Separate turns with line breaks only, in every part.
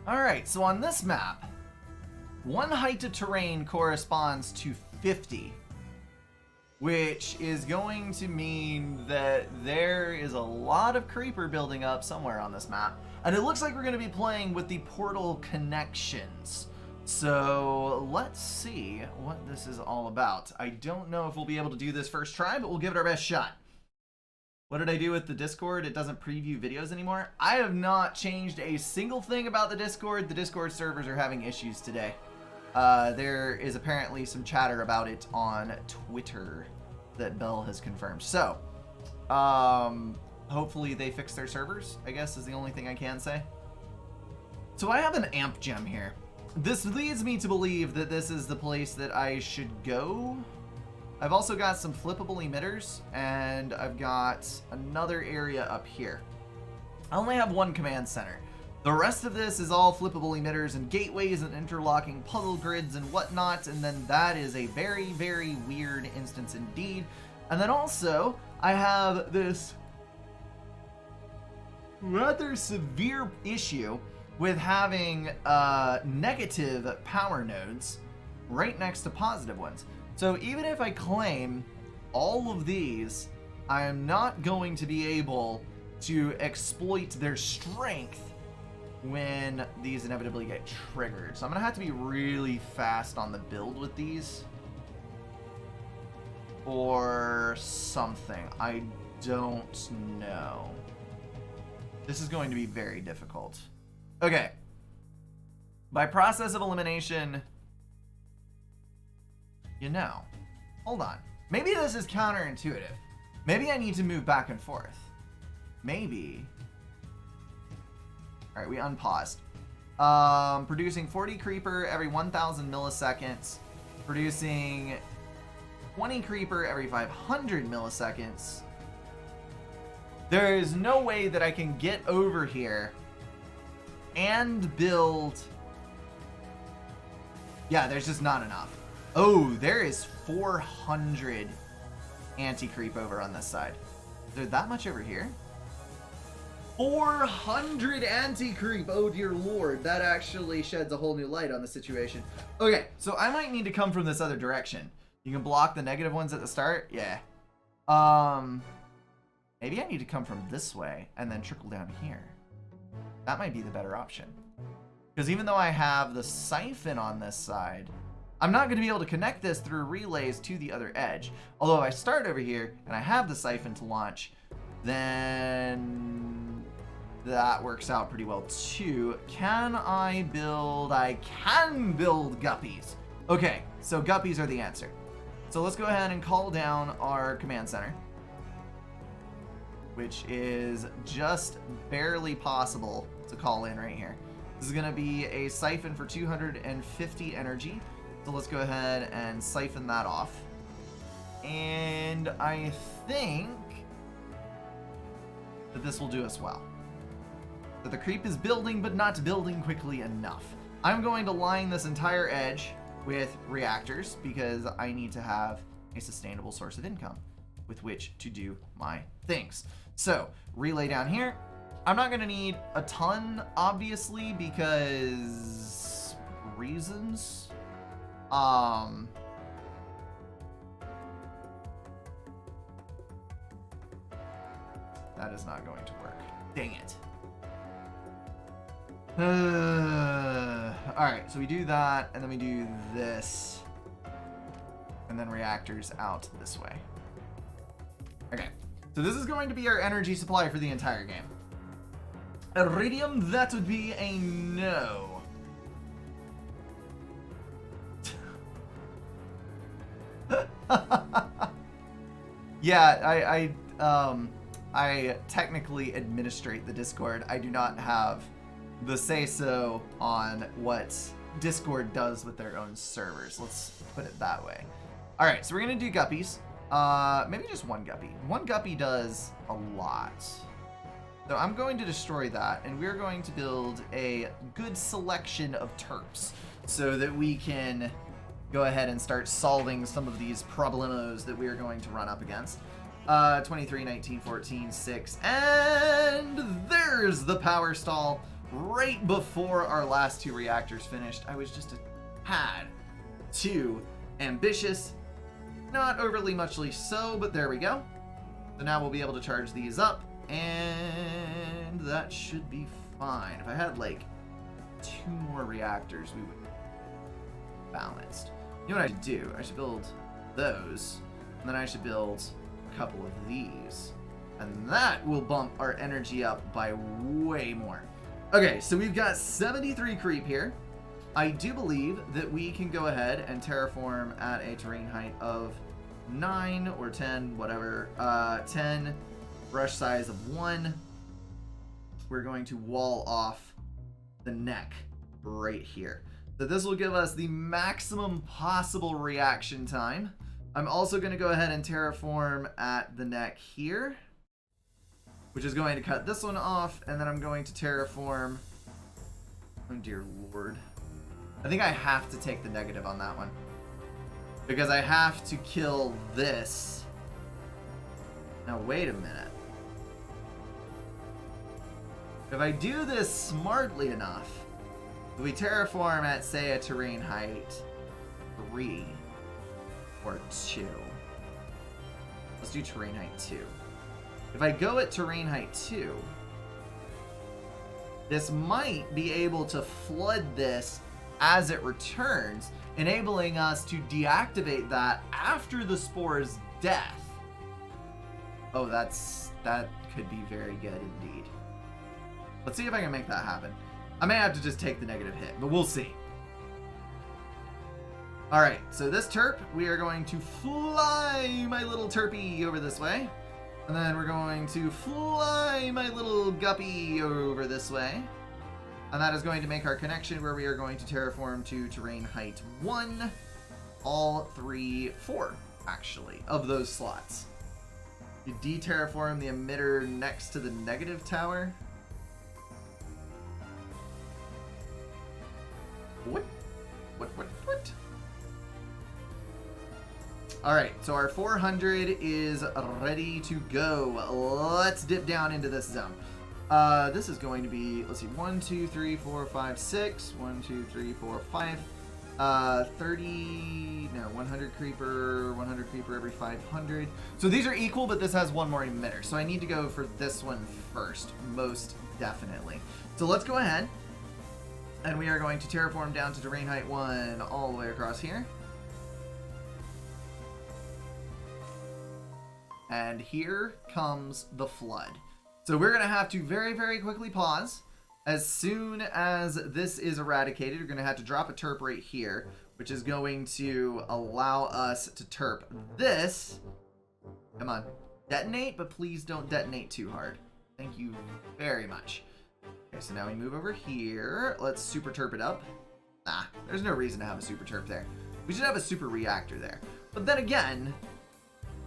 Alright, so on this map, one height of terrain corresponds to 50, which is going to mean that there is a lot of creeper building up somewhere on this map. And it looks like we're going to be playing with the portal connections. So let's see what this is all about. I don't know if we'll be able to do this first try, but we'll give it our best shot. What did I do with the Discord? It doesn't preview videos anymore. I have not changed a single thing about the Discord. The Discord servers are having issues today. There is apparently some chatter about it on Twitter that Bell has confirmed. So, hopefully they fix their servers, I guess is the only thing I can say. So I have an amp gem here. This leads me to believe that this is the place that I should go. I've also got some flippable emitters, and I've got another area up here. I only have one command center. The rest of this is all flippable emitters and gateways and interlocking puzzle grids and whatnot, and then that is a very, very weird instance indeed. And then also, I have this rather severe issue with having negative power nodes right next to positive ones. So even if I claim all of these, I am not going to be able to exploit their strength when these inevitably get triggered. So I'm gonna have to be really fast on the build with these. Or something. I don't know. This is going to be very difficult. Okay. By process of elimination, you know, hold on. Maybe this is counterintuitive. Maybe I need to move back and forth. Maybe. All right, we unpaused. Producing 40 creeper every 1,000 milliseconds. Producing 20 creeper every 500 milliseconds. There is no way that I can get over here and build. Yeah, there's just not enough. Oh, there is 400 anti-creep over on this side. Is there that much over here? 400 anti-creep! Oh dear lord, that actually sheds a whole new light on the situation. Okay, so I might need to come from this other direction. You can block the negative ones at the start? Yeah. Maybe I need to come from this way and then trickle down here. That might be the better option. Because even though I have the siphon on this side, I'm not going to be able to connect this through relays to the other edge. Although if I start over here and I have the siphon to launch, then that works out pretty well too. Can I build? I can build guppies. Okay, so guppies are the answer. So let's go ahead and call down our command center, which is just barely possible to call in right here. This is going to be a siphon for 250 energy. So let's go ahead and siphon that off. And I think that this will do us well. That the creep is building, but not building quickly enough. I'm going to line this entire edge with reactors because I need to have a sustainable source of income with which to do my things. So, relay down here. I'm not going to need a ton, obviously, because reasons. That is not going to work. Dang it. Alright, so we do that, and then we do this. And then reactors out this way. Okay, so this is going to be our energy supply for the entire game. Iridium, that would be a no. Yeah, I technically administrate the Discord. I do not have the say-so on what Discord does with their own servers. Let's put it that way. All right, so we're gonna do guppies. Maybe just one guppy. One guppy does a lot. So I'm going to destroy that, and we're going to build a good selection of terps so that we can go ahead and start solving some of these problemos that we are going to run up against. 23, 19, 14, 6, and there's the power stall. right before our last 2 reactors finished. I was just a tad too ambitious. Not overly muchly so, but there we go. So now we'll be able to charge these up, and that should be fine. If I had like 2 more reactors, we would be balanced. You know what I should do? I should build those, and then I should build a couple of these. And that will bump our energy up by way more. Okay, so we've got 73 creep here. I do believe that we can go ahead and terraform at a terrain height of 9 or 10, whatever. 10, brush size of 1. We're going to wall off the neck right here. So this will give us the maximum possible reaction time. I'm also going to go ahead and terraform at the neck here, which is going to cut this one off, and then I'm going to terraform... Oh dear lord. I think I have to take the negative on that one, because I have to kill this. Now wait a minute. If I do this smartly enough, if we terraform at, say, a terrain height 3 or 2. Let's do terrain height 2. If I go at terrain height 2, this might be able to flood this as it returns, enabling us to deactivate that after the spore's death. Oh, that could be very good indeed. Let's see if I can make that happen. I may have to just take the negative hit, but we'll see. Alright, so this terp, we are going to fly my little terpy over this way. And then we're going to fly my little guppy over this way. And that is going to make our connection where we are going to terraform to terrain height 1. All 4, actually, of those slots. You de-terraform the emitter next to the negative tower. What? Alright, so our 400 is ready to go. Let's dip down into this zone. This is going to be, let's see, 1, 2, 3, 4, 5, 6. 1, 2, 3, 4, 5. 30, no, 100 creeper every 500. So these are equal, but this has 1 more emitter. So I need to go for this one first, most definitely. So let's go ahead. And we are going to terraform down to terrain height 1 all the way across here. And here comes the flood. So we're going to have to very, very quickly pause. As soon as this is eradicated, we're going to have to drop a terp right here, which is going to allow us to terp this. Come on, detonate, but please don't detonate too hard. Thank you very much. Okay, so now we move over here. Let's super terp it up. Nah, there's no reason to have a super terp there. We should have a super reactor there. But then again,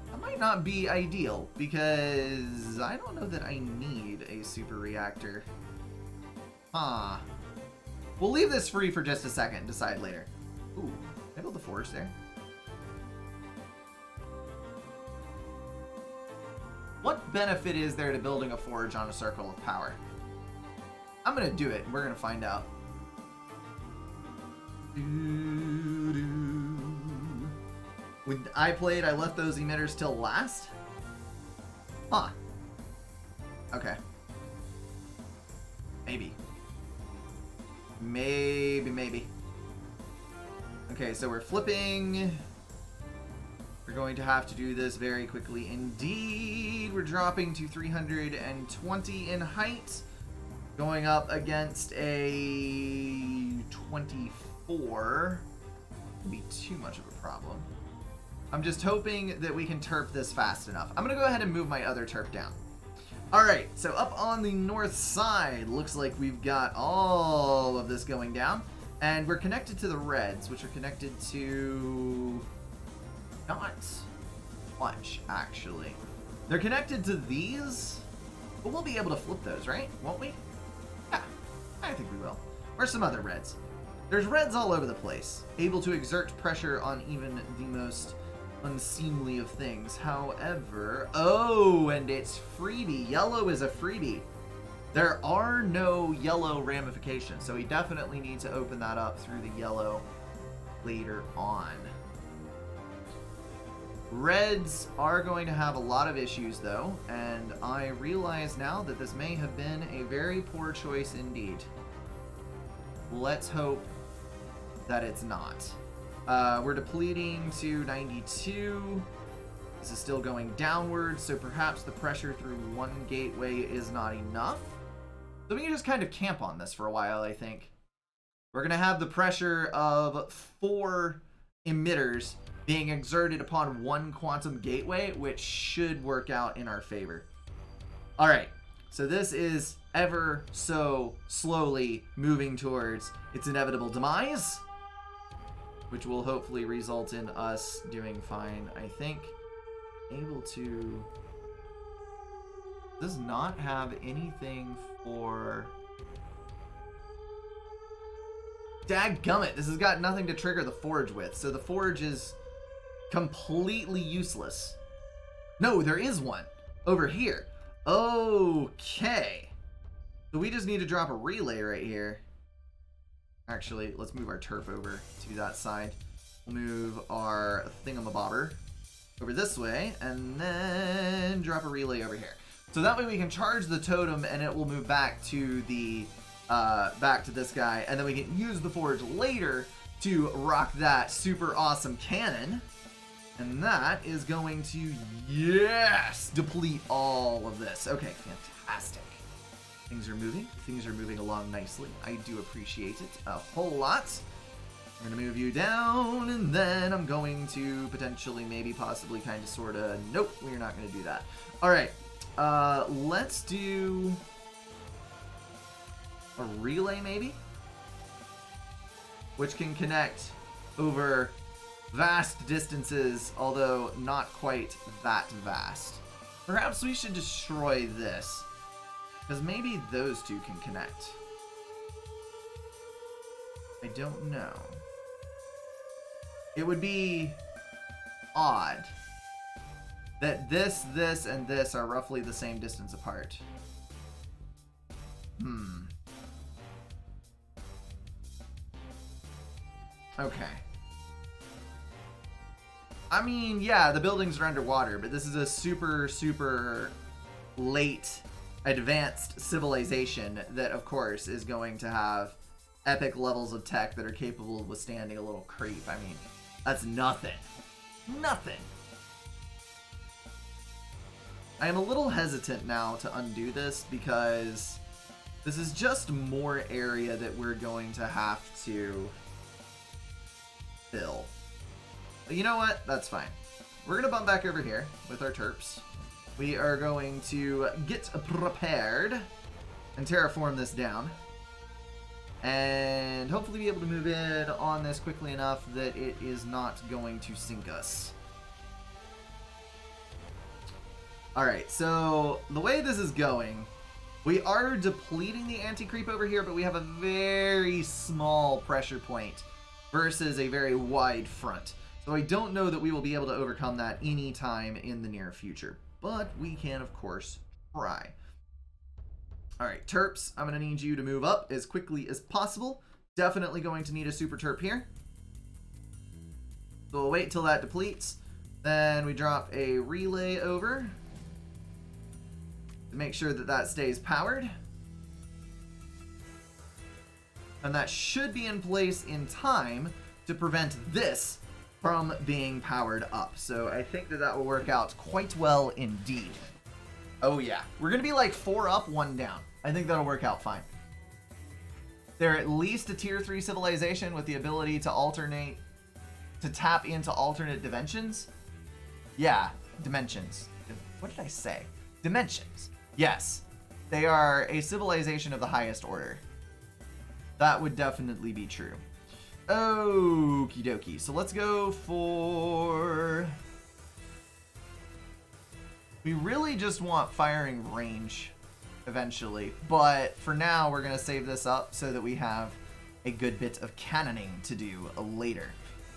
that might not be ideal, because I don't know that I need a super reactor. Huh. We'll leave this free for just a second and decide later. Ooh, can I build the forge there? What benefit is there to building a forge on a circle of power? I'm gonna do it, and we're gonna find out. When I played, I left those emitters till last? Huh. Okay. Maybe. Maybe. Okay, so we're flipping. We're going to have to do this very quickly indeed. We're dropping to 320 in height. Going up against a 24. Wouldn't be too much of a problem. I'm just hoping that we can terp this fast enough. I'm going to go ahead and move my other terp down. Alright, so up on the north side, looks like we've got all of this going down. And we're connected to the reds, which are connected to... not much, actually. They're connected to these, but we'll be able to flip those, right? Won't we? Yeah, I think we will. Or some other reds. There's reds all over the place, able to exert pressure on even the most unseemly of things. However, oh, and it's freebie. Yellow is a freebie. There are no yellow ramifications, so we definitely need to open that up through the yellow later on. Reds are going to have a lot of issues, though, and I realize now that this may have been a very poor choice indeed. Let's hope that it's not. We're depleting to 92. This is still going downwards, so perhaps the pressure through one gateway is not enough. So we can just kind of camp on this for a while, I think. We're going to have the pressure of 4 emitters being exerted upon one quantum gateway, which should work out in our favor. All right, so this is ever so slowly moving towards its inevitable demise, which will hopefully result in us doing fine, I think. Able to... does not have anything for... Dadgummit, this has got nothing to trigger the forge with, so the forge is completely useless. No, there is one over here. Okay. So we just need to drop a relay right here. Actually, let's move our turf over to that side. We'll move our thingamabobber over this way, and then drop a relay over here. So that way we can charge the totem, and it will move back to the back to this guy, and then we can use the forge later to rock that super awesome cannon. And that is going to, yes, deplete all of this. Okay, fantastic. Things are moving along nicely. I do appreciate it a whole lot. I'm going to move you down, and then I'm going to potentially, maybe, possibly, kind of, sort of, nope, we're not going to do that. All right, let's do a relay, maybe, which can connect over vast distances, although not quite that vast. Perhaps we should destroy this, because maybe those two can connect. I don't know. It would be odd that this, and this are roughly the same distance apart. Okay. I mean, yeah, the buildings are underwater, but this is a super, super late, advanced civilization that, of course, is going to have epic levels of tech that are capable of withstanding a little creep. I mean, that's nothing. Nothing. I am a little hesitant now to undo this because this is just more area that we're going to have to fill. But you know what? That's fine. We're going to bump back over here with our terps. We are going to get prepared and terraform this down. And hopefully be able to move in on this quickly enough that it is not going to sink us. Alright, so the way this is going, we are depleting the anti-creep over here, but we have a very small pressure point versus a very wide front. So I don't know that we will be able to overcome that anytime in the near future. But we can, of course, try. Alright, terps, I'm going to need you to move up as quickly as possible. Definitely going to need a super terp here. So we'll wait till that depletes. Then we drop a relay over to make sure that that stays powered. And that should be in place in time to prevent this from being powered up. So I think that that will work out quite well indeed. Oh yeah, we're gonna be like 4 up, 1 down. I think that'll work out fine. They're at least a tier 3 civilization with the ability to tap into alternate dimensions. Yeah, dimensions. What did I say? Dimensions. Yes, they are a civilization of the highest order. That would definitely be true. Okie dokie. So let's go for... We really just want firing range eventually. But for now, we're going to save this up so that we have a good bit of cannoning to do later.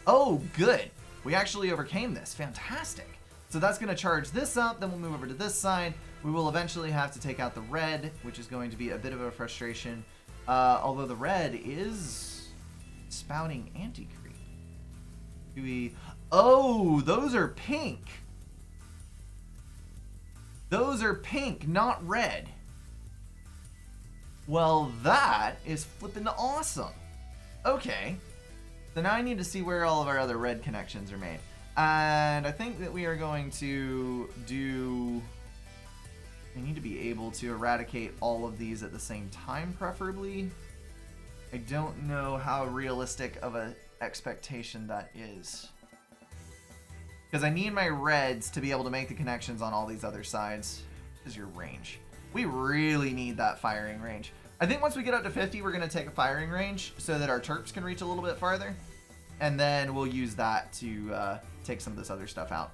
Oh, good. We actually overcame this. Fantastic. So that's going to charge this up. Then we'll move over to this side, We will eventually have to take out the red, which is going to be a bit of a frustration. Although the red is spouting anti-creep. Do we... Oh, those are pink. Those are pink, not red. Well, that is flippin' awesome. Okay. So now I need to see where all of our other red connections are made. And I think that we are going to do... We need to be able to eradicate all of these at the same time, preferably. I don't know how realistic of an expectation that is. Because I need my reds to be able to make the connections on all these other sides. What is your range? We really need that firing range. I think once we get up to 50, we're going to take a firing range so that our terps can reach a little bit farther. And then we'll use that to take some of this other stuff out.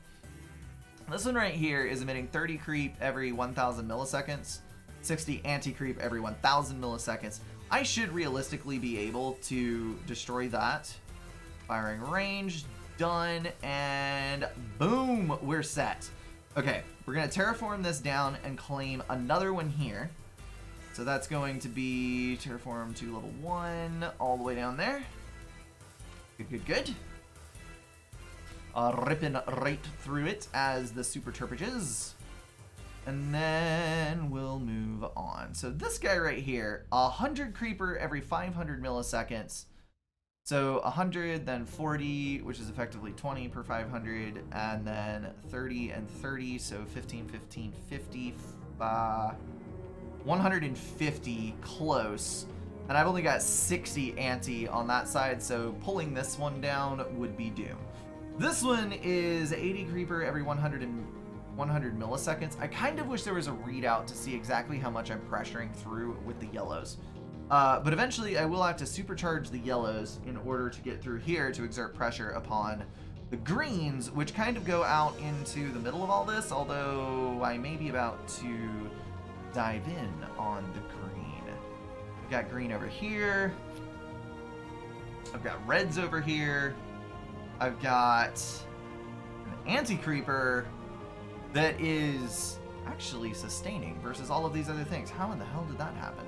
This one right here is emitting 30 creep every 1,000 milliseconds, 60 anti-creep every 1,000 milliseconds. I should realistically be able to destroy that. Firing range, done, and boom, we're set. Okay, we're going to terraform this down and claim another one here. So that's going to be terraform to level 1 all the way down there. Good, good, good. Ripping right through it as the super turpages. And then we'll move on. So this guy right here, 100 creeper every 500 milliseconds. So 100, then 40, which is effectively 20 per 500, and then 30 and 30, so 15, 15, 50, 150 close. And I've only got 60 anti on that side, so pulling this one down would be doom. This one is 80 creeper every 100 milliseconds. I kind of wish there was a readout to see exactly how much I'm pressuring through with the yellows. But eventually I will have to supercharge the yellows in order to get through here to exert pressure upon the greens, which kind of go out into the middle of all this, although I may be about to dive in on the green. I've got green over here. I've got reds over here. I've got an anti-creeper that is actually sustaining versus all of these other things. How in the hell did that happen?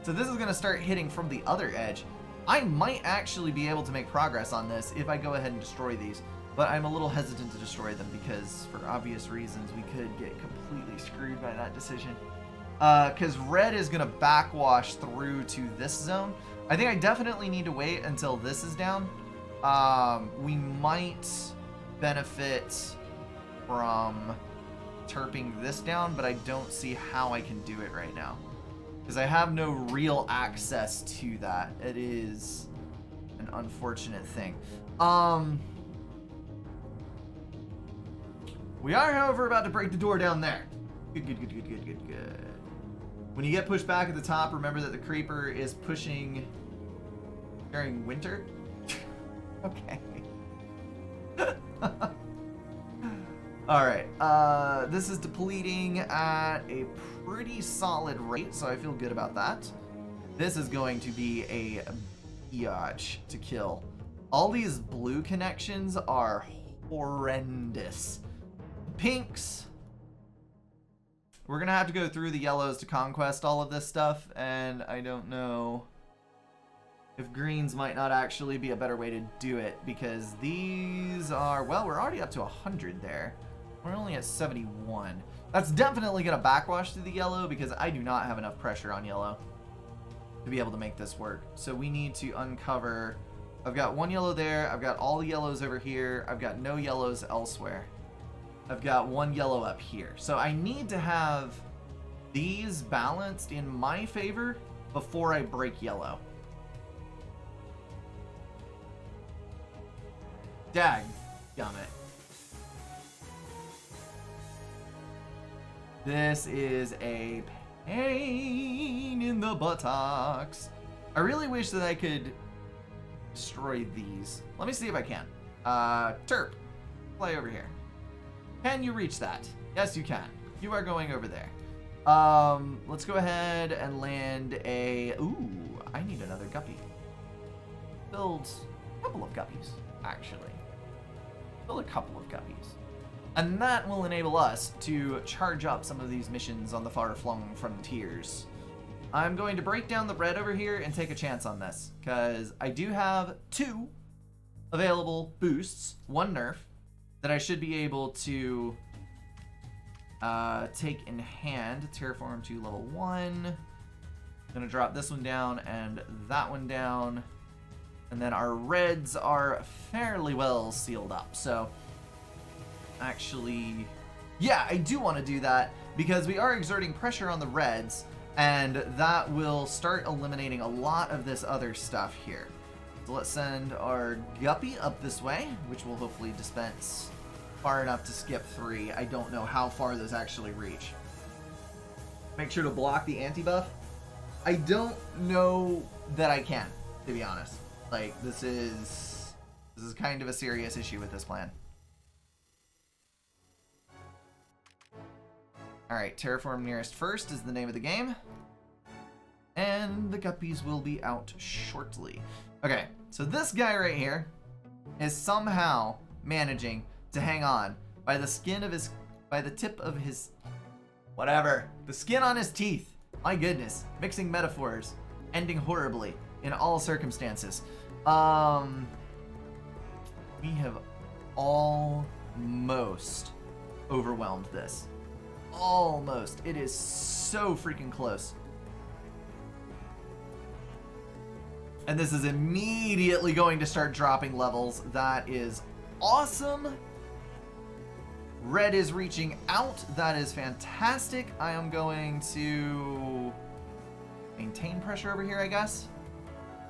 So this is going to start hitting from the other edge. I might actually be able to make progress on this if I go ahead and destroy these, but I'm a little hesitant to destroy them because for obvious reasons we could get completely screwed by that decision. Because red is going to backwash through to this zone. I think I definitely need to wait until this is down. We might benefit from terping this down, but I don't see how I can do it right now. Because I have no real access to that. It is an unfortunate thing. We are, however, about to break the door down there. Good, good, good, good, good, good, good. When you get pushed back at the top, remember that the creeper is pushing during winter. Okay. Alright, this is depleting at a pretty solid rate, so I feel good about that. This is going to be a biatch to kill. All these blue connections are horrendous. Pinks. We're gonna have to go through the yellows to conquest all of this stuff, and I don't know if greens might not actually be a better way to do it, because these are, well, we're already up to 100 there. We're only at 71. That's definitely going to backwash to the yellow because I do not have enough pressure on yellow to be able to make this work. So we need to uncover. I've got one yellow there. I've got all the yellows over here. I've got no yellows elsewhere. I've got one yellow up here. So I need to have these balanced in my favor before I break yellow. Dag gummit. This is a pain in the buttocks. I really wish that I could destroy these. Let me see if I can. Terp, fly over here. Can you reach that? Yes, you can. You are going over there. Let's go ahead and land a... Ooh, I need another guppy. Build a couple of guppies, actually. Build a couple of guppies. And that will enable us to charge up some of these missions on the far-flung frontiers. I'm going to break down the red over here and take a chance on this, because I do have 2 available boosts, 1 nerf, that I should be able to take in hand. Terraform to level 1. Gonna drop this one down and that one down. And then our reds are fairly well sealed up. So, actually, yeah, I do want to do that because we are exerting pressure on the reds, and that will start eliminating a lot of this other stuff here. So let's send our guppy up this way, which will hopefully dispense far enough to skip 3. I don't know how far those actually reach. Make sure to block the anti-buff. I don't know that I can, to be honest. Like, this is kind of a serious issue with this plan. Alright, terraform nearest first is the name of the game. And the guppies will be out shortly. Okay, so this guy right here is somehow managing to hang on by the tip of his, whatever, the skin on his teeth. My goodness, mixing metaphors, ending horribly in all circumstances. We have almost overwhelmed this. Almost. It is so freaking close. And this is immediately going to start dropping levels. That is awesome. Red is reaching out. That is fantastic. I am going to maintain pressure over here, I guess.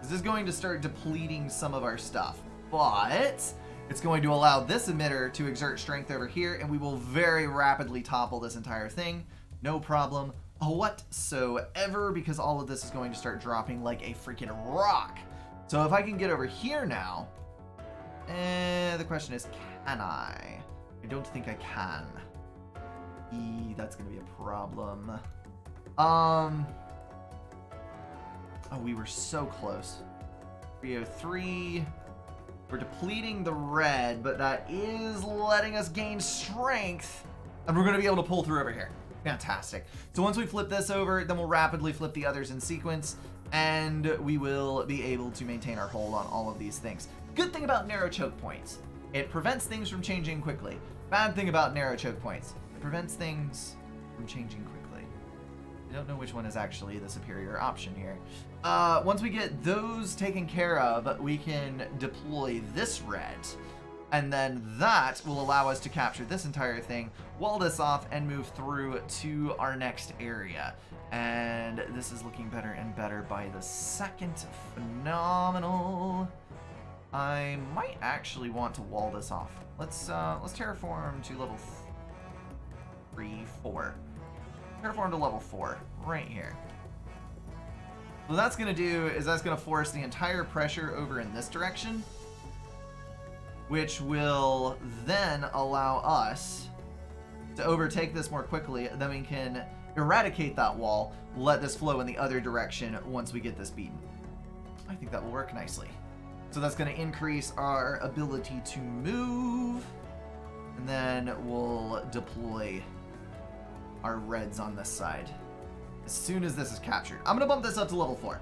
This is going to start depleting some of our stuff, but it's going to allow this emitter to exert strength over here, and we will very rapidly topple this entire thing. No problem whatsoever, because all of this is going to start dropping like a freaking rock. So if I can get over here now, the question is, can I? I don't think I can. That's going to be a problem. Oh, we were so close. 303. We're depleting the red, but that is letting us gain strength. And we're going to be able to pull through over here. Fantastic. So once we flip this over, then we'll rapidly flip the others in sequence, and we will be able to maintain our hold on all of these things. Good thing about narrow choke points, it prevents things from changing quickly. Bad thing about narrow choke points, it prevents things from changing quickly. I don't know which one is actually the superior option here. Once we get those taken care of, we can deploy this red, and then that will allow us to capture this entire thing, wall this off, and move through to our next area. And this is looking better and better by the second. Phenomenal. I might actually want to wall this off. Let's terraform to level 4. Terraform to level 4, right here. What that's going to do is that's going to force the entire pressure over in this direction, which will then allow us to overtake this more quickly. Then we can eradicate that wall, let this flow in the other direction once we get this beaten. I think that will work nicely. So that's going to increase our ability to move, and then we'll deploy our reds on this side as soon as this is captured. I'm going to bump this up to level 4.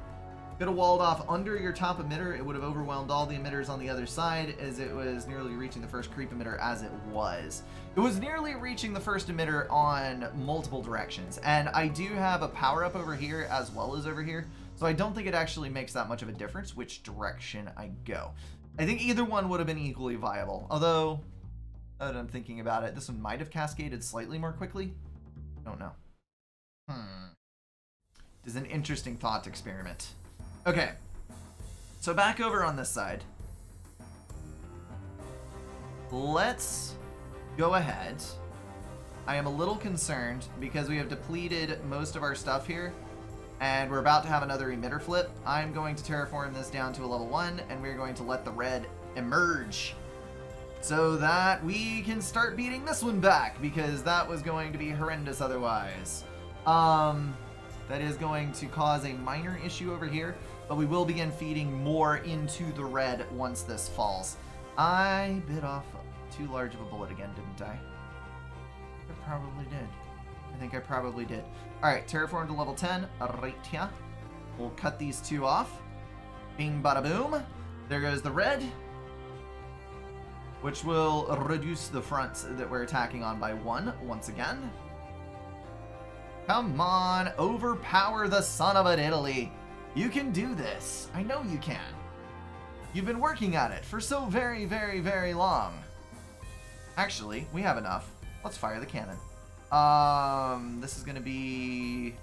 Could have walled off under your top emitter. It would have overwhelmed all the emitters on the other side, as it was nearly reaching the first creep emitter as it was. It was nearly reaching the first emitter on multiple directions, and I do have a power up over here as well as over here, so I don't think it actually makes that much of a difference which direction I go. I think either one would have been equally viable, although, now that I'm thinking about it, this one might have cascaded slightly more quickly. I don't know. It is an interesting thought experiment. Okay, so back over on this side. Let's go ahead. I am a little concerned because we have depleted most of our stuff here, and we're about to have another emitter flip. I'm going to terraform this down to a level 1, and we're going to let the red emerge so that we can start beating this one back, because that was going to be horrendous otherwise. That is going to cause a minor issue over here, but we will begin feeding more into the red once this falls. I bit off too large of a bullet again, didn't I? I probably did. I think I probably did. Alright, terraform to level 10. Right here. We'll cut these two off. Bing, bada, boom. There goes the red. Which will reduce the fronts that we're attacking on by 1 once again. Come on, overpower the son of an Italy. You can do this. I know you can. You've been working at it for so very, very, very long. Actually, we have enough. Let's fire the cannon. This is gonna be...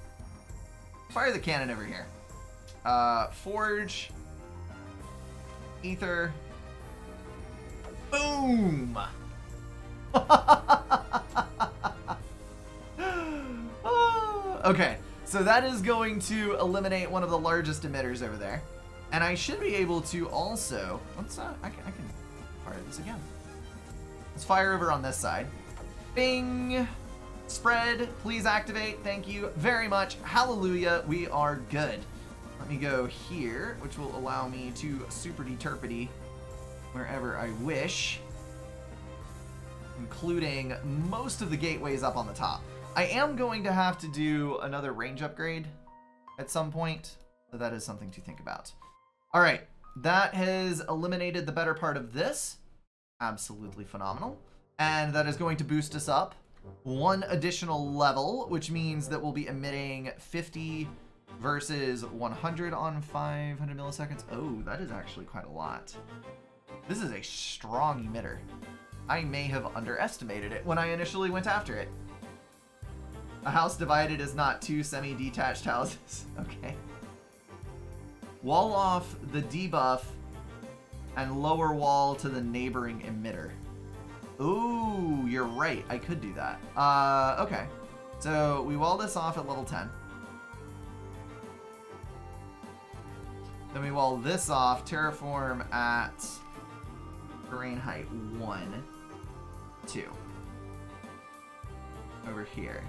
Fire the cannon over here. Forge. Ether. Boom! Okay, so that is going to eliminate one of the largest emitters over there. And I should be able to also... Let's, I can fire this again. Let's fire over on this side. Bing! Spread, please activate. Thank you very much. Hallelujah, we are good. Let me go here, which will allow me to super-deterpity wherever I wish, including most of the gateways up on the top. I am going to have to do another range upgrade at some point, so that is something to think about. All right, that has eliminated the better part of this. Absolutely phenomenal. And that is going to boost us up 1 additional level, which means that we'll be emitting 50 versus 100 on 500 milliseconds. Oh, that is actually quite a lot. This is a strong emitter. I may have underestimated it when I initially went after it. A house divided is not 2 semi-detached houses. Okay. Wall off the debuff and lower wall to the neighboring emitter. Ooh, you're right. I could do that. Okay. So we wall this off at level 10. Then we wall this off, terraform at terrain height 1, 2. Over here.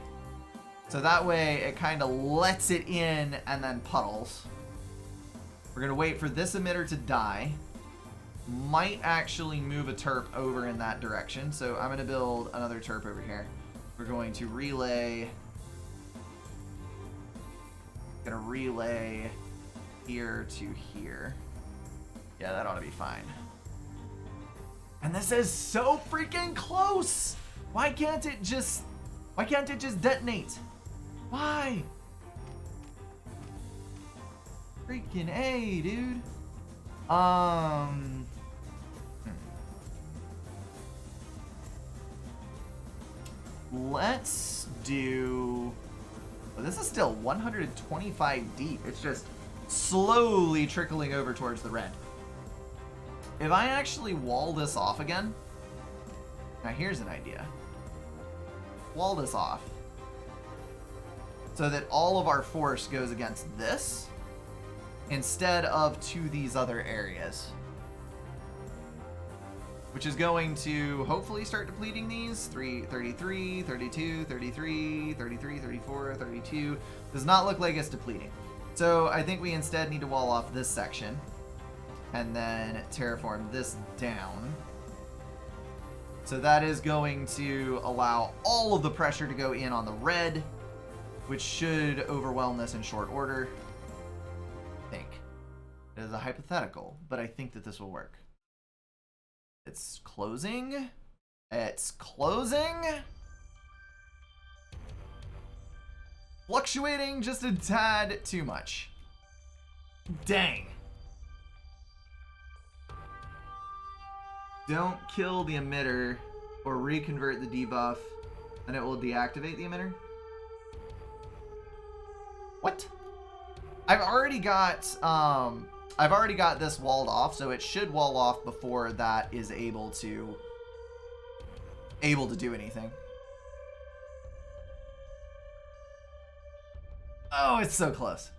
So that way it kind of lets it in and then puddles. We're going to wait for this emitter to die. Might actually move a terp over in that direction. So I'm going to build another terp over here. We're going to relay. Here to here. Yeah, that ought to be fine. And this is so freaking close. Why can't it just detonate? Why? Freaking A, dude. Let's do... Well, this is still 125 deep. It's just slowly trickling over towards the red. If I actually wall this off again... Now here's an idea. Wall this off. So that all of our force goes against this instead of to these other areas. Which is going to hopefully start depleting these. 33, 32, 33, 33, 34, 32. Does not look like it's depleting. So I think we instead need to wall off this section and then terraform this down. So that is going to allow all of the pressure to go in on the red, which should overwhelm this in short order. I think. It is a hypothetical, but I think that this will work. It's closing. It's closing. Fluctuating just a tad too much. Dang. Don't kill the emitter or reconvert the debuff, and it will deactivate the emitter. What? I've already got this walled off, so it should wall off before that is able to do anything. Oh, it's so close.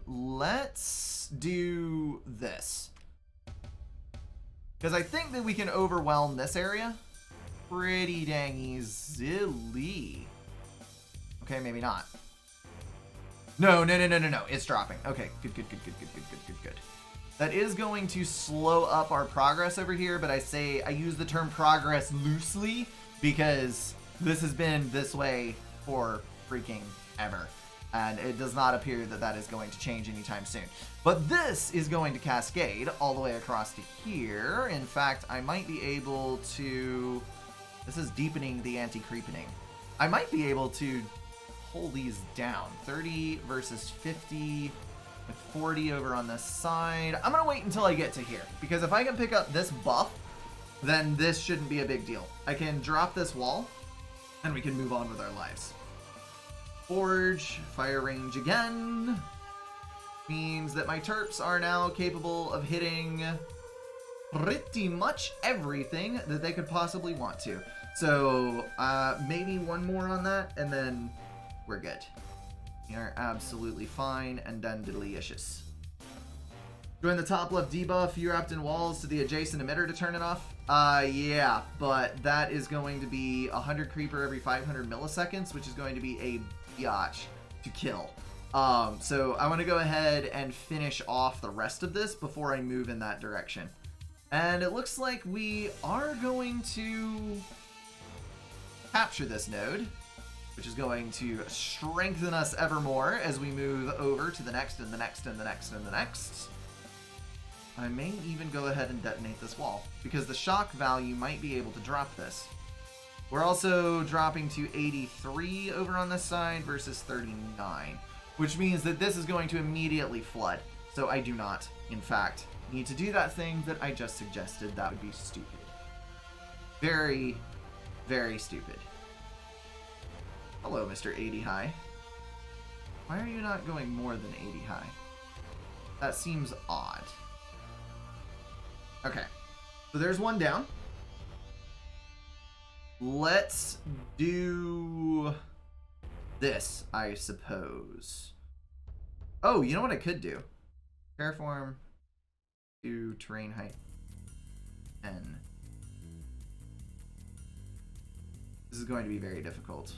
Let's do this. Because I think that we can overwhelm this area pretty dang easily. Okay, maybe not. No. It's dropping. Okay, good. That is going to slow up our progress over here, but I use the term progress loosely because this has been this way for freaking ever. And it does not appear that that is going to change anytime soon. But this is going to cascade all the way across to here. In fact, I might be able to... This is deepening the anti-creepening. I might be able to pull these down. 30 versus 50 with 40 over on this side. I'm going to wait until I get to here, because if I can pick up this buff, then this shouldn't be a big deal. I can drop this wall, and we can move on with our lives. Forge, fire range again, means that my terps are now capable of hitting pretty much everything that they could possibly want to. So maybe one more on that, and then we're good. We are absolutely fine and done delicious. Join the top left debuff, you wrapped in walls to the adjacent emitter to turn it off. Yeah, but that is going to be 100 creeper every 500 milliseconds, which is going to be a biatch to kill. So I want to go ahead and finish off the rest of this before I move in that direction. And it looks like we are going to capture this node, which is going to strengthen us ever more as we move over to the next and the next and the next and the next. I may even go ahead and detonate this wall, because the shock value might be able to drop this. We're also dropping to 83 over on this side versus 39, which means that this is going to immediately flood. So I do not, in fact, need to do that thing that I just suggested. That would be stupid. Very, very stupid. Hello, Mr. 80 high. Why are you not going more than 80 high? That seems odd. Okay, so there's one down. Let's do this, I suppose. Oh, you know what I could do? Terraform to terrain height N. This is going to be very difficult.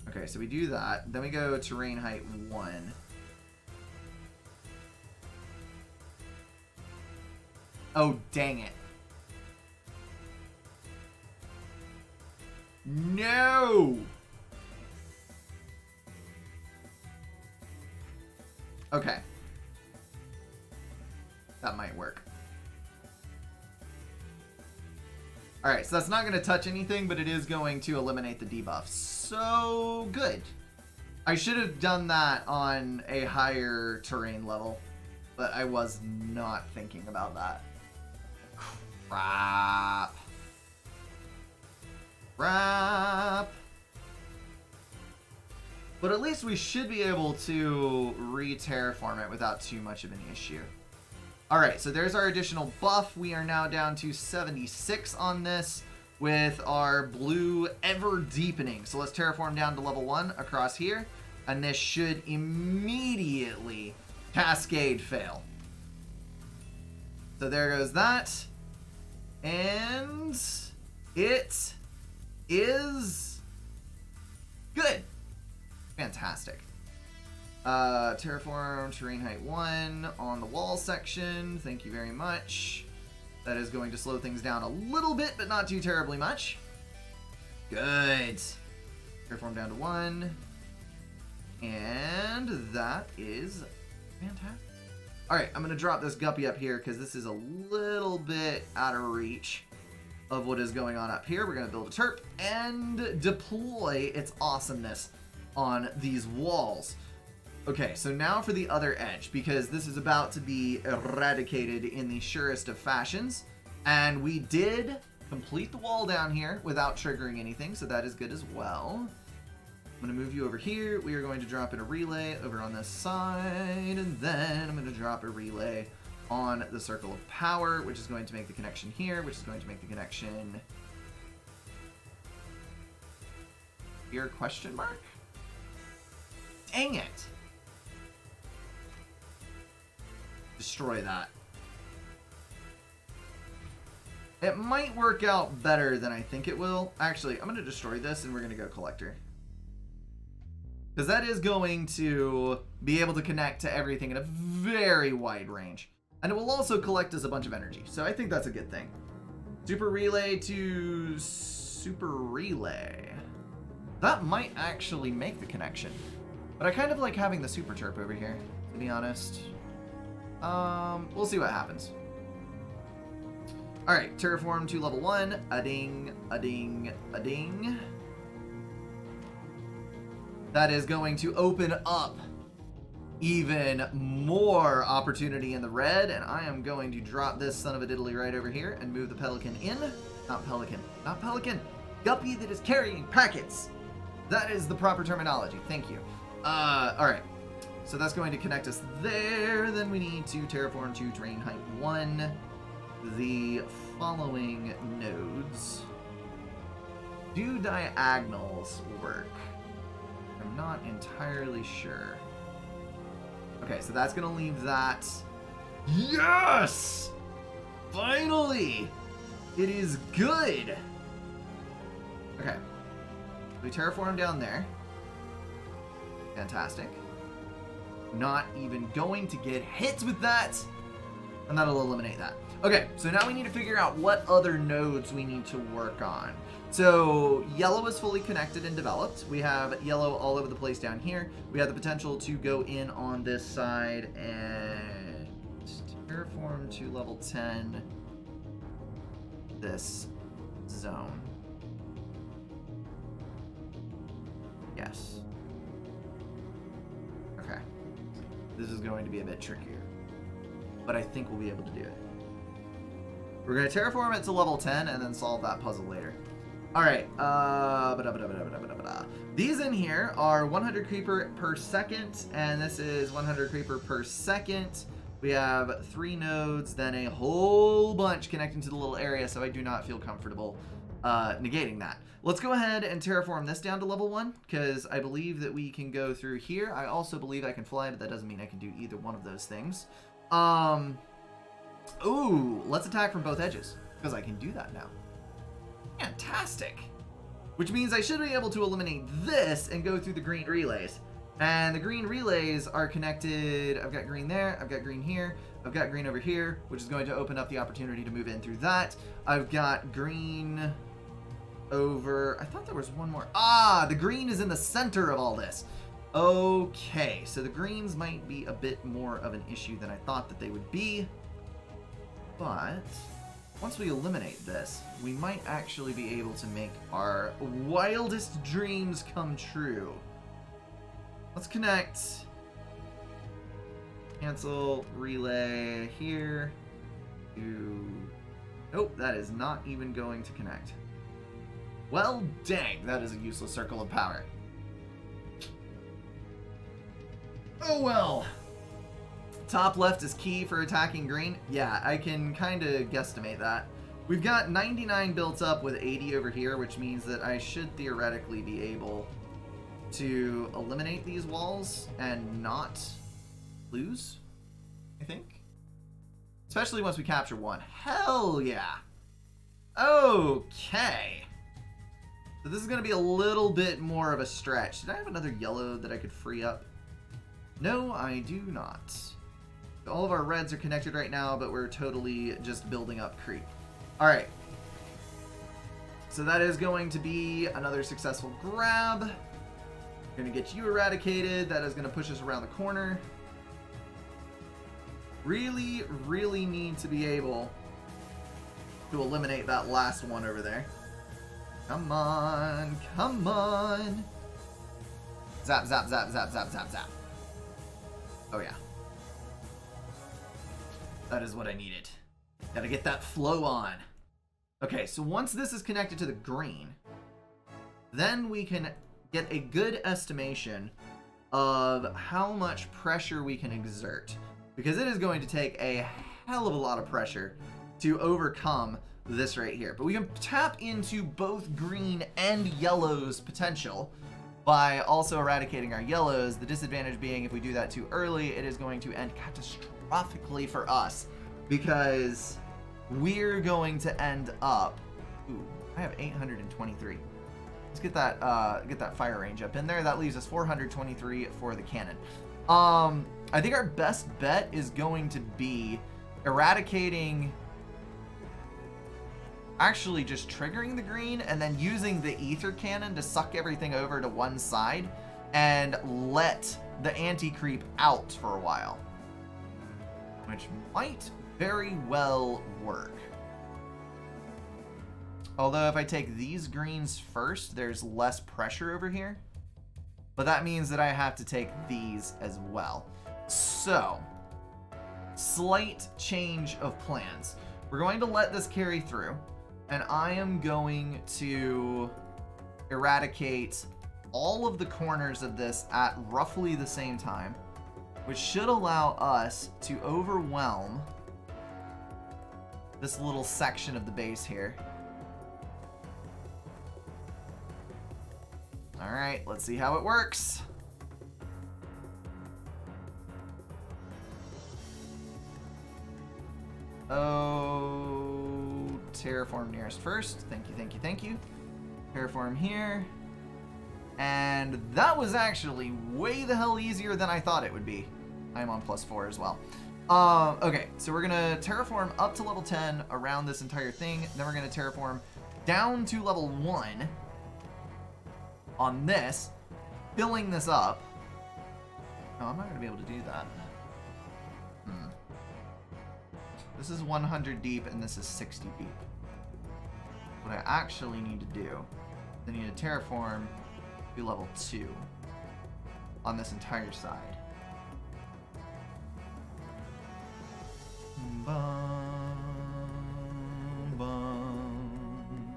Okay, so we do that. Then we go terrain height 1. Oh, dang it. No! Okay. That might work. Alright, so that's not going to touch anything, but it is going to eliminate the debuff. So, good. I should have done that on a higher terrain level, but I was not thinking about that. Crap. Crap. But at least we should be able to re-terraform it without too much of an issue. Alright, so there's our additional buff. We are now down to 76 on this with our blue ever deepening. So let's terraform down to level 1 across here. And this should immediately cascade fail. So there goes that. And it is good. Fantastic. Terraform terrain height 1 on the wall section. Thank you very much. That is going to slow things down a little bit, but not too terribly much. Good. Terraform down to 1. And that is fantastic. Alright, I'm going to drop this guppy up here because this is a little bit out of reach of what is going on up here. We're going to build a terp and deploy its awesomeness on these walls. Okay, so now for the other edge, because this is about to be eradicated in the surest of fashions. And we did complete the wall down here without triggering anything, so that is good as well. I'm going to move you over here. We are going to drop in a relay over on this side, and then I'm going to drop a relay on the circle of power, which is going to make the connection here, which is going to make the connection here, question mark? Dang it! Destroy that. It might work out better than I think it will. Actually, I'm going to destroy this and we're going to go collector. Because that is going to be able to connect to everything in a very wide range. And it will also collect us a bunch of energy. So I think that's a good thing. Super relay to super relay. That might actually make the connection. But I kind of like having the super chirp over here, to be honest. We'll see what happens. Alright, terraform to level 1. A ding, a ding, a ding. That is going to open up even more opportunity in the red, and I am going to drop this son of a diddly right over here and move the pelican in. Not pelican. Not pelican. Guppy that is carrying packets. That is the proper terminology. Thank you. Alright. So that's going to connect us there. Then we need to terraform to terrain height 1. The following nodes. Do diagonals work? I'm not entirely sure. Okay, so that's going to leave that. Yes! Finally! It is good! Okay. We terraform down there. Fantastic. Not even going to get hit with that. And that'll eliminate that. Okay, so now we need to figure out what other nodes we need to work on. So yellow is fully connected and developed. We have yellow all over the place down here. We have the potential to go in on this side and terraform to level 10 this zone. Yes. Okay. This is going to be a bit trickier, but I think we'll be able to do it. We're going to terraform it to level 10 and then solve that puzzle later. Alright, these in here are 100 creeper per second, and this is 100 creeper per second. We have 3 nodes, then a whole bunch connecting to the little area, so I do not feel comfortable negating that. Let's go ahead and terraform this down to level 1, because I believe that we can go through here. I also believe I can fly, but that doesn't mean I can do either one of those things. Ooh, let's attack from both edges, because I can do that now. Fantastic. Which means I should be able to eliminate this and go through the green relays. And the green relays are connected. I've got green there, I've got green here, I've got green over here, which is going to open up the opportunity to move in through that. I've got green over, I thought there was one more. Ah, the green is in the center of all this. Okay, so the greens might be a bit more of an issue than I thought that they would be. But once we eliminate this, we might actually be able to make our wildest dreams come true. Let's connect. Cancel relay here to... Nope, that is not even going to connect. Well, dang, that is a useless circle of power. Oh well. Top left is key for attacking green. Yeah, I can kind of guesstimate that. We've got 99 built up with 80 over here, which means that I should theoretically be able to eliminate these walls and not lose, I think. Especially once we capture one. Hell yeah. Okay. So this is going to be a little bit more of a stretch. Did I have another yellow that I could free up? No, I do not. All of our reds are connected right now, but we're totally just building up creep. Alright. So that is going to be another successful grab. We're going to get you eradicated. That is going to push us around the corner. Really, really need to be able to eliminate that last one over there. Come on. Come on. Zap, zap, zap, zap, zap, zap, zap. Oh, yeah. That is what I needed. Gotta get that flow on. Okay, so once this is connected to the green, then we can get a good estimation of how much pressure we can exert. Because it is going to take a hell of a lot of pressure to overcome this right here. But we can tap into both green and yellow's potential by also eradicating our yellows. The disadvantage being if we do that too early, it is going to end catastrophically for us, because we're going to end up... Ooh, I have 823. Let's get that fire range up in there. That leaves us 423 for the cannon. I think our best bet is going to be eradicating actually just triggering the green and then using the ether cannon to suck everything over to one side and let the anti-creep out for a while, which might very well work. Although if I take these greens first, there's less pressure over here, but that means that I have to take these as well. So slight change of plans. We're going to let this carry through, and I am going to eradicate all of the corners of this at roughly the same time, which should allow us to overwhelm this little section of the base here. All right, let's see how it works. Oh, terraform nearest first. Thank you, thank you, thank you. Terraform here. And that was actually way the hell easier than I thought it would be. I'm on +4 as well. Okay, so we're gonna terraform up to level 10 around this entire thing. Then we're gonna terraform down to level 1 on this, filling this up. No, I'm not gonna be able to do that. This is 100 deep and this is 60 deep. What I actually need to do is I need to terraform to level 2 on this entire side. Bum, bum.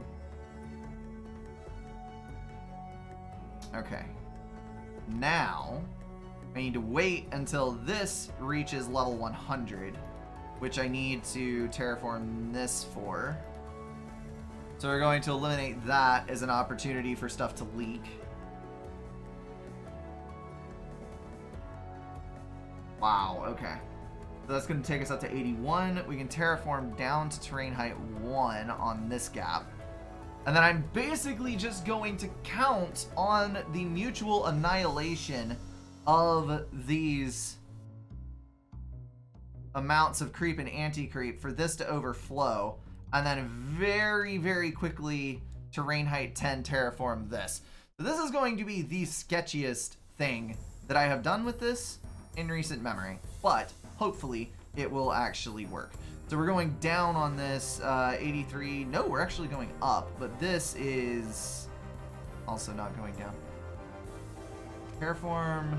Okay. Now, I need to wait until this reaches level 100, which I need to terraform this for. So we're going to eliminate that as an opportunity for stuff to leak. Wow, okay. So that's going to take us up to 81. We can terraform down to terrain height 1 on this gap. And then I'm basically just going to count on the mutual annihilation of these amounts of creep and anti-creep for this to overflow, and then very, very quickly terrain height 10 terraform this. So this is going to be the sketchiest thing that I have done with this in recent memory, but hopefully it will actually work. So we're going down on this 83. No, we're actually going up, but this is also not going down. Terraform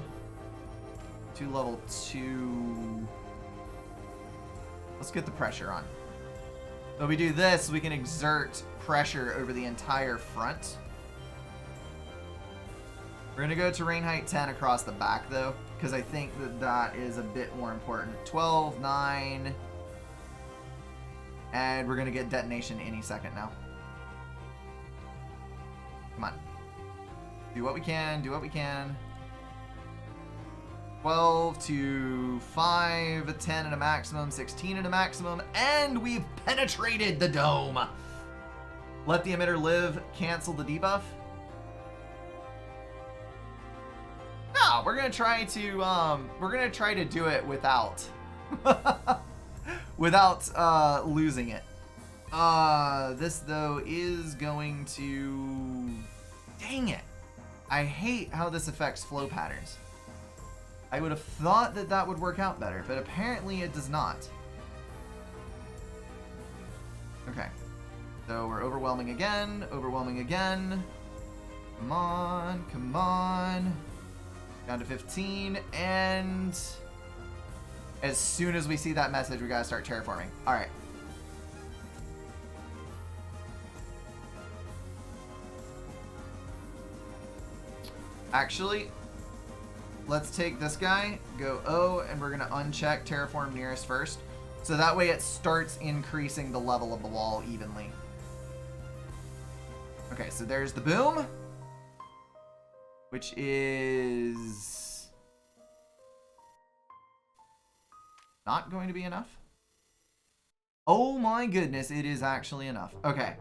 to level 2. Let's get the pressure on. So if we do this, we can exert pressure over the entire front. We're going to go terrain height 10 across the back, though, because I think that that is a bit more important. 12, 9, and we're going to get detonation any second now. Come on. Do what we can, do what we can. 12 to 5, 10 at a maximum, 16 at a maximum, and we've penetrated the dome. Let the emitter live, cancel the debuff. No, we're gonna try to do it without without losing it. This though is going to, dang it. I hate how this affects flow patterns. I would have thought that that would work out better, but apparently it does not. Okay. So we're overwhelming again, overwhelming again. Come on, come on. Down to 15, and as soon as we see that message, we gotta start terraforming. All right. Actually, let's take this guy, go O, and we're gonna uncheck terraform nearest first. So that way it starts increasing the level of the wall evenly. Okay, so there's the boom, which is not going to be enough. Oh my goodness, it is actually enough. Okay,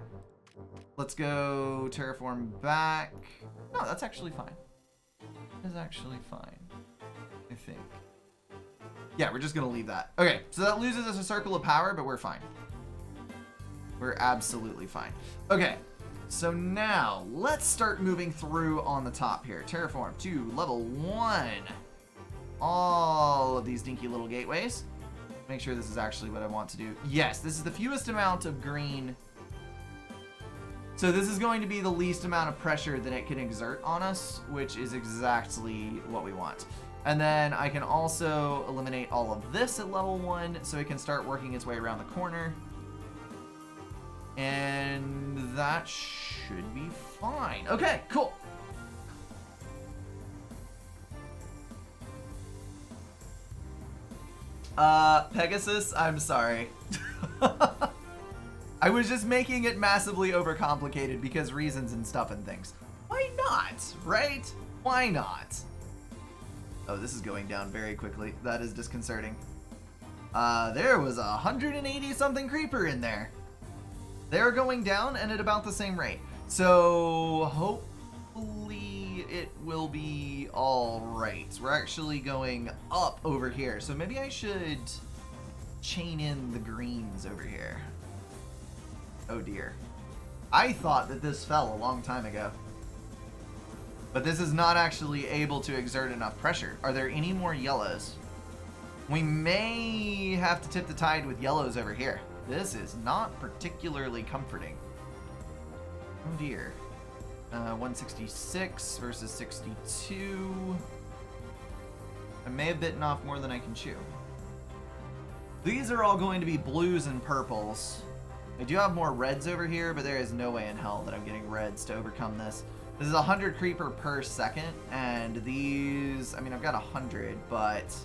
let's go terraform back. No, that's actually fine. That's actually fine, I think. Yeah, we're just gonna leave that. Okay, so that loses us a circle of power, but we're fine. We're absolutely fine. Okay, so now let's start moving through on the top here. Terraform to level 1. All of these dinky little gateways. Make sure this is actually what I want to do. Yes, this is the fewest amount of green. So this is going to be the least amount of pressure that it can exert on us, which is exactly what we want. And then I can also eliminate all of this at level 1 so it can start working its way around the corner. And that should be fine. Okay, cool. Pegasus, I'm sorry. I was just making it massively overcomplicated because reasons and stuff and things. Why not, right? Why not? Oh, this is going down very quickly. That is disconcerting. There was 180 something creeper in there. They're going down and at about the same rate. So hopefully it will be all right. We're actually going up over here. So maybe I should chain in the greens over here. Oh dear. I thought that this fell a long time ago. But this is not actually able to exert enough pressure. Are there any more yellows? We may have to tip the tide with yellows over here. This is not particularly comforting. Oh dear. 166 versus 62. I may have bitten off more than I can chew. These are all going to be blues and purples. I do have more reds over here, but there is no way in hell that I'm getting reds to overcome this. This is 100 creeper per second, and these, I mean, I've got 100, but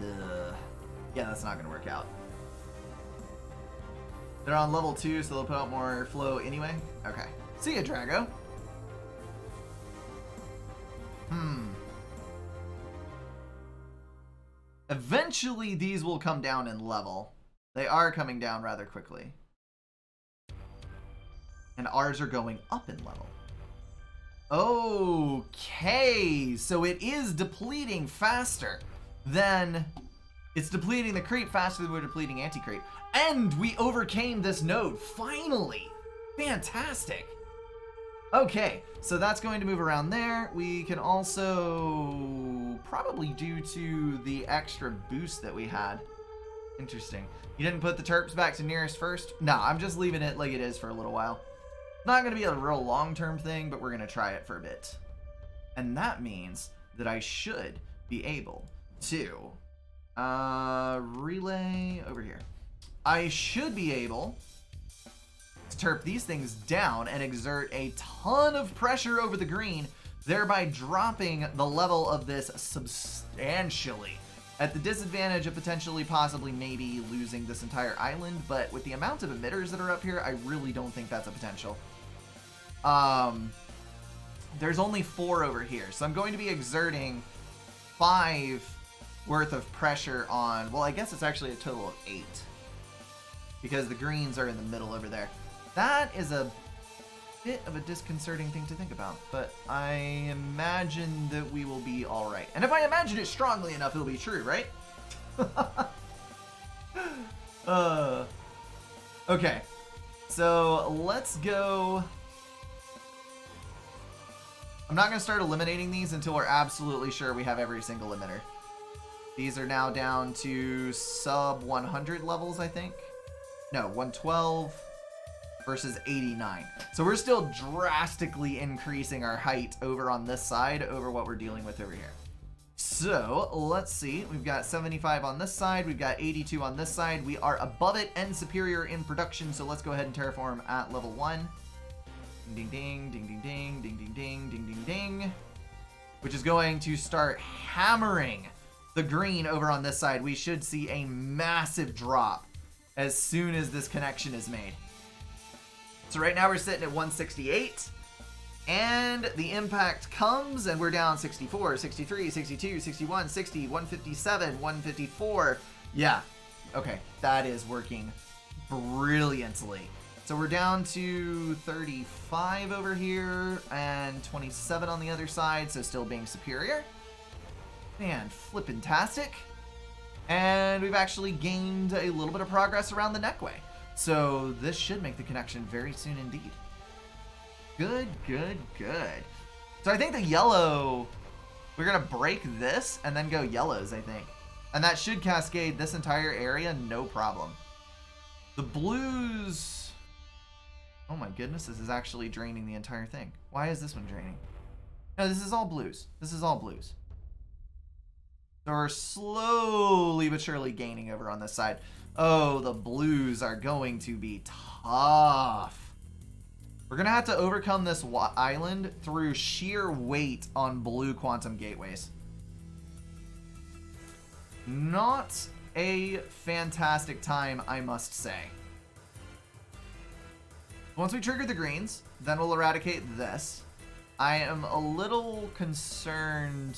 yeah, that's not gonna work out. They're on level 2, so they'll put out more flow anyway. Okay. See ya, Drago. Eventually, these will come down in level. They are coming down rather quickly. And ours are going up in level. Okay, so it is depleting faster than... It's depleting the creep faster than we're depleting anti-creep. And we overcame this node, finally! Fantastic! Okay, so that's going to move around there. We can also, probably due to the extra boost that we had. Interesting. You didn't put the terps back to nearest first? No, I'm just leaving it like it is for a little while. Not going to be a real long-term thing, but we're going to try it for a bit. And that means that I should be able to relay over here. I should be able to terp these things down and exert a ton of pressure over the green, thereby dropping the level of this substantially. At the disadvantage of potentially, possibly, maybe losing this entire island, but with the amount of emitters that are up here, I really don't think that's a potential. There's only 4 over here, so I'm going to be exerting 5 worth of pressure on, well, I guess it's actually a total of 8, because the greens are in the middle over there. That is a bit of a disconcerting thing to think about, but I imagine that we will be all right. And if I imagine it strongly enough, it'll be true, right? Okay, so let's go. I'm not going to start eliminating these until we're absolutely sure we have every single emitter. These are now down to sub 100 levels, I think. No, 112 versus 89. So we're still drastically increasing our height over on this side over what we're dealing with over here. So let's see. We've got 75 on this side. We've got 82 on this side. We are above it and superior in production. So let's go ahead and terraform at level 1. Ding, ding, ding, ding, ding, ding, ding, ding, ding, ding, ding. Which is going to start hammering the green over on this side. We should see a massive drop as soon as this connection is made. So right now we're sitting at 168, and the impact comes, and we're down 64, 63, 62, 61, 60, 157, 154. Yeah, okay, that is working brilliantly. So we're down to 35 over here, and 27 on the other side, so still being superior. Man, flippin-tastic. And we've actually gained a little bit of progress around the neckway. So this should make the connection very soon indeed. Good, good, good. So I think the yellow, we're going to break this and then go yellows, I think. And that should cascade this entire area, no problem. The blues, oh my goodness, this is actually draining the entire thing. Why is this one draining? No, this is all blues. This is all blues. So we're slowly but surely gaining over on this side. Oh, the blues are going to be tough. We're going to have to overcome this island through sheer weight on blue quantum gateways. Not a fantastic time, I must say. Once we trigger the greens, then we'll eradicate this. I am a little concerned.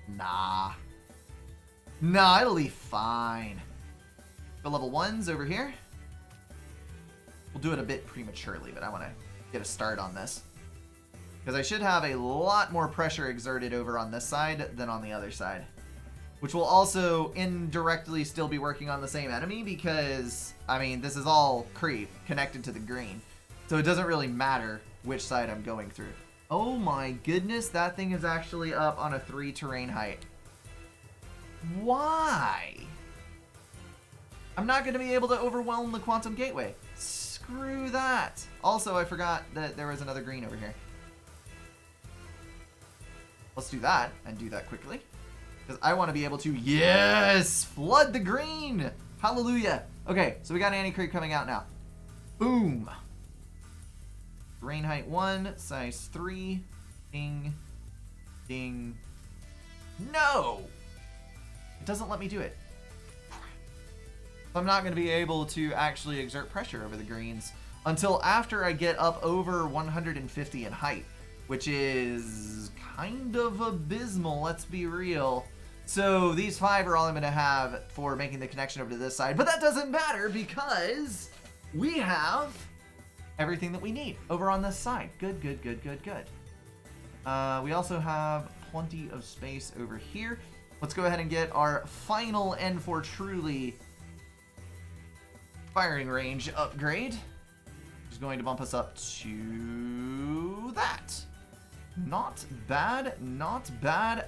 Nah, it'll be fine. The level 1's over here. We'll do it a bit prematurely, but I want to get a start on this. Because I should have a lot more pressure exerted over on this side than on the other side. Which will also indirectly still be working on the same enemy because, I mean, this is all creep connected to the green. So it doesn't really matter which side I'm going through. Oh my goodness, that thing is actually up on a 3 terrain height. Why? I'm not going to be able to overwhelm the quantum gateway. Screw that. Also, I forgot that there was another green over here. Let's do that and do that quickly. Because I want to be able to, yes, flood the green. Hallelujah. Okay, so we got anti-creep coming out now. Boom. Terrain height 1, size 3. Ding. Ding. No! It doesn't let me do it. I'm not going to be able to actually exert pressure over the greens until after I get up over 150 in height, which is kind of abysmal, let's be real. So these 5 are all I'm going to have for making the connection over to this side, but that doesn't matter because we have everything that we need over on this side. Good, good, good, good, good. We also have plenty of space over here. Let's go ahead and get our final and for truly firing range upgrade, which is going to bump us up to that. Not bad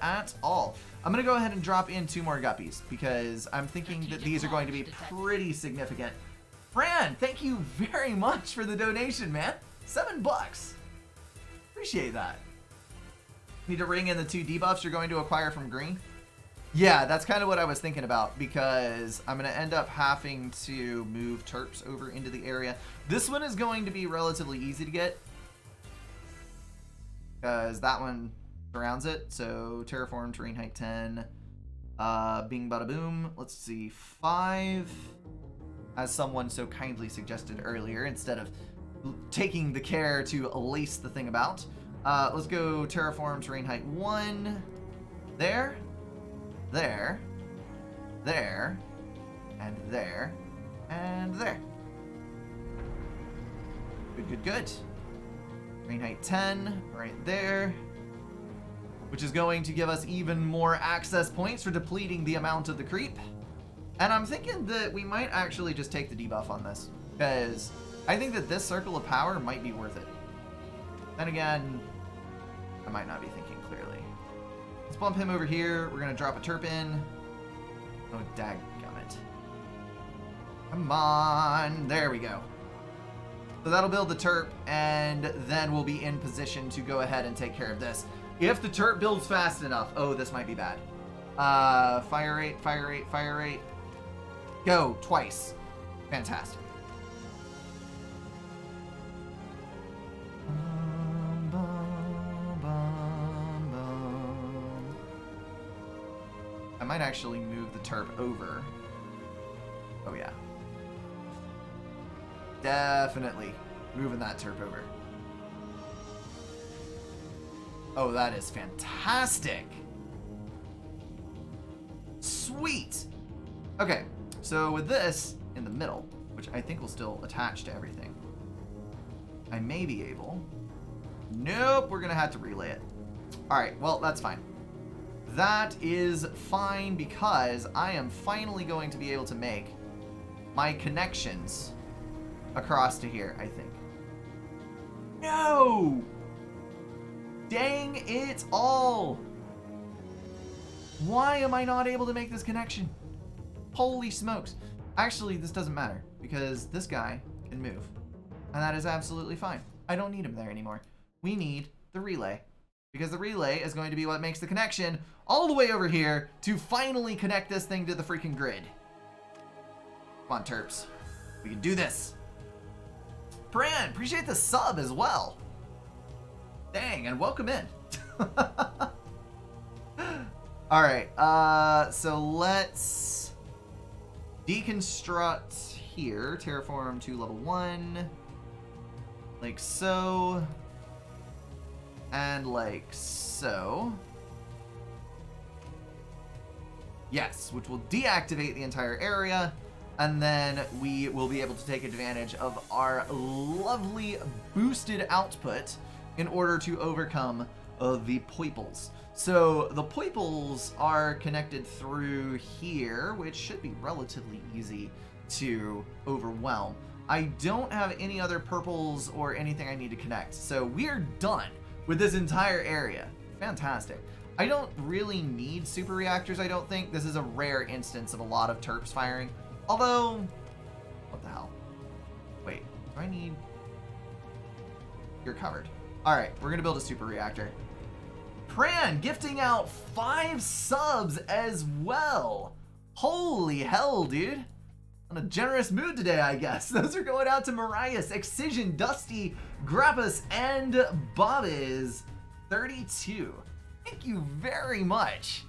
at all. I'm going to go ahead and drop in 2 more guppies because I'm thinking that these are going to be pretty significant. Fran, thank you very much for the donation, man. $7. Appreciate that. Need to ring in the 2 debuffs you're going to acquire from green. Yeah, that's kind of what I was thinking about because I'm going to end up having to move terps over into the area. This one is going to be relatively easy to get because that one surrounds it. So terraform, terrain height 10, bing bada boom. Let's see, 5, as someone so kindly suggested earlier, instead of taking the care to lace the thing about. Let's go terraform, terrain height 1, there. There, there, and there, and there. Good, good, good. Terrain height 10, right there. Which is going to give us even more access points for depleting the amount of the creep. And I'm thinking that we might actually just take the debuff on this. Because I think that this circle of power might be worth it. Then again, I might not be thinking clearly. Let's bump him over here. We're going to drop a terp in. Oh, dadgummit. Come on. There we go. So that'll build the terp, and then we'll be in position to go ahead and take care of this. If the terp builds fast enough. Oh, this might be bad. Fire rate, fire rate, fire rate. Go. Twice. Fantastic. I might actually move the terp over. Oh yeah. Definitely moving that terp over. Oh, that is fantastic. Sweet. Okay, so with this in the middle, which I think will still attach to everything, I may be able... Nope, we're gonna have to relay it. All right, well, that's fine. That is fine because I am finally going to be able to make my connections across to here, I think. No! Dang it all! Why am I not able to make this connection? Holy smokes. Actually, this doesn't matter because this guy can move. And that is absolutely fine. I don't need him there anymore. We need the relay. Because the relay is going to be what makes the connection all the way over here to finally connect this thing to the freaking grid. Come on, Terps. We can do this. Bran, appreciate the sub as well. Dang, and welcome in. Alright, so let's deconstruct here. Terraform to level 1. Like so. And like so. Yes, which will deactivate the entire area. And then we will be able to take advantage of our lovely boosted output in order to overcome the poiples. So the poiples are connected through here, which should be relatively easy to overwhelm. I don't have any other purples or anything I need to connect. So we're done with this entire area. Fantastic. I don't really need super reactors, I don't think. This is a rare instance of a lot of Terps firing. Although, what the hell? Wait, do I need... You're covered. All right, we're gonna build a super reactor. Pran gifting out 5 subs as well. Holy hell, dude. On a generous mood today, I guess. Those are going out to Marias, Excision, Dusty, Grappus, and Bobiz32. Thank you very much.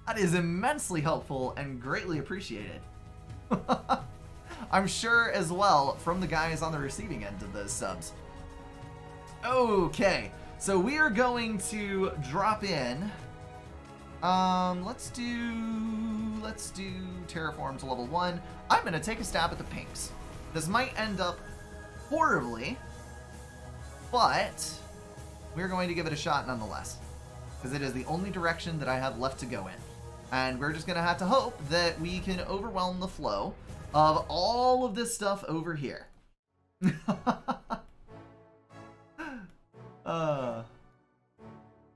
That is immensely helpful and greatly appreciated. I'm sure as well from the guys on the receiving end of those subs. Okay, so we are going to drop in. Let's do Terraform to level 1. I'm gonna take a stab at the pinks. This might end up horribly, but we're going to give it a shot nonetheless, because it is the only direction that I have left to go in. And we're just gonna have to hope that we can overwhelm the flow of all of this stuff over here.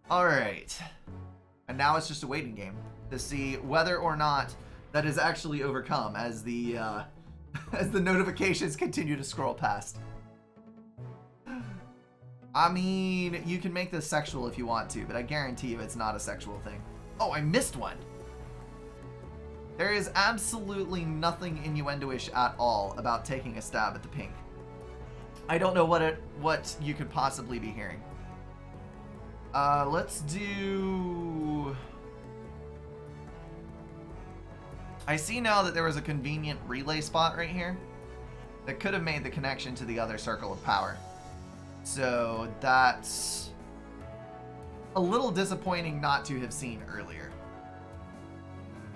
Alright. And now it's just a waiting game to see whether or not that is actually overcome as the as the notifications continue to scroll past. I mean, you can make this sexual if you want to, but I guarantee you it's not a sexual thing. Oh, I missed one. There is absolutely nothing innuendo-ish at all about taking a stab at the pink. I don't know what you could possibly be hearing. Let's do... I see now that there was a convenient relay spot right here that could have made the connection to the other circle of power. So that's a little disappointing not to have seen earlier.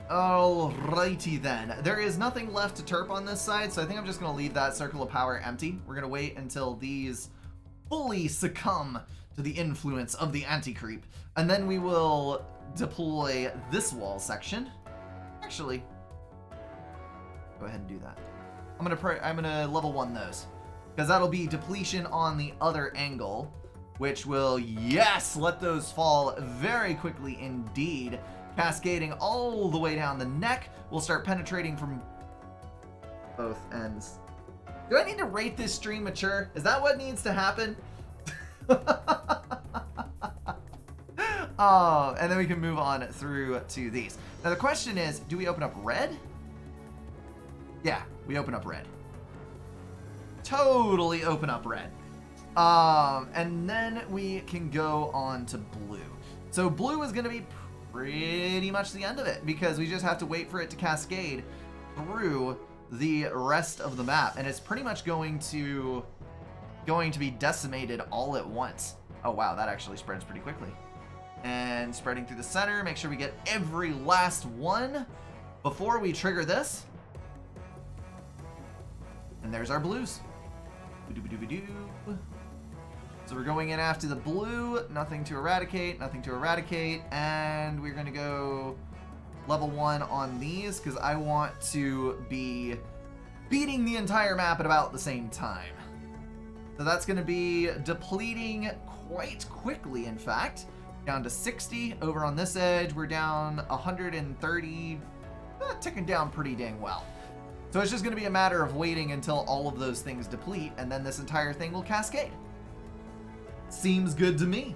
Alrighty then. There is nothing left to terp on this side, so I think I'm just going to leave that circle of power empty. We're going to wait until these fully succumb to the influence of the anti-creep, and then we will deploy this wall section. Actually, go ahead and do that. I'm gonna level 1 those, because that'll be depletion on the other angle, which will, yes, let those fall very quickly indeed. Cascading all the way down the neck. We'll start penetrating from both ends. Do I need to rate this stream mature? Is that what needs to happen? Oh, and then we can move on through to these. Now the question is, do we open up red? Yeah, we open up red. Totally open up red. And then we can go on to blue. So blue is going to be pretty much the end of it, because we just have to wait for it to cascade through the rest of the map, and it's pretty much going to be decimated all at once. Oh wow, that actually spreads pretty quickly. And spreading through the center, make sure we get every last one before we trigger this. And there's our blues. So we're going in after the blue, nothing to eradicate, and we're gonna go level 1 on these, because I want to be beating the entire map at about the same time. So that's going to be depleting quite quickly, in fact. Down to 60. Over on this edge, we're down 130. Ticking down pretty dang well. So it's just going to be a matter of waiting until all of those things deplete, and then this entire thing will cascade. Seems good to me.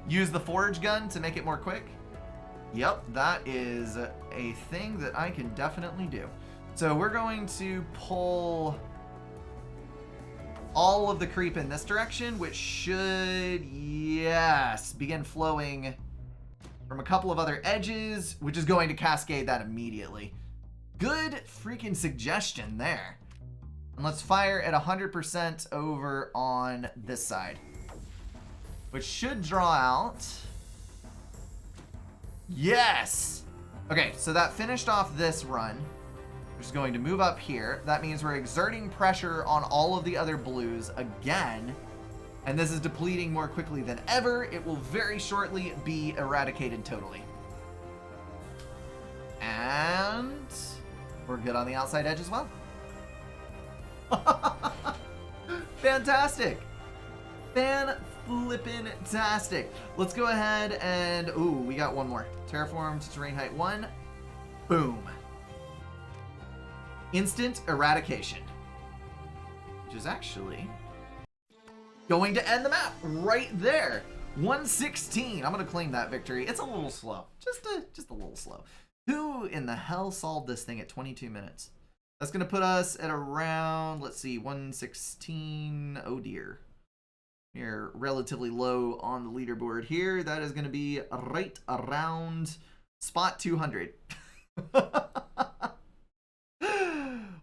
Use the forge gun to make it more quick. Yep, that is a thing that I can definitely do. So we're going to pull all of the creep in this direction, which should, yes, begin flowing from a couple of other edges, which is going to cascade that immediately. Good freaking suggestion there. And let's fire at 100% over on this side, which should draw out. Yes! Okay, so that finished off this run. We're just going to move up here. That means we're exerting pressure on all of the other blues again. And this is depleting more quickly than ever. It will very shortly be eradicated totally. And we're good on the outside edge as well. Fantastic. Fan-flippin-tastic. Let's go ahead and, ooh, we got one more. Terraform to terrain height 1. Boom. Instant eradication. Which is actually going to end the map right there. 116. I'm going to claim that victory. It's a little slow. Just a little slow. Who in the hell solved this thing at 22 minutes? That's going to put us at around, let's see, 116. Oh dear. We're relatively low on the leaderboard here. That is going to be right around spot 200.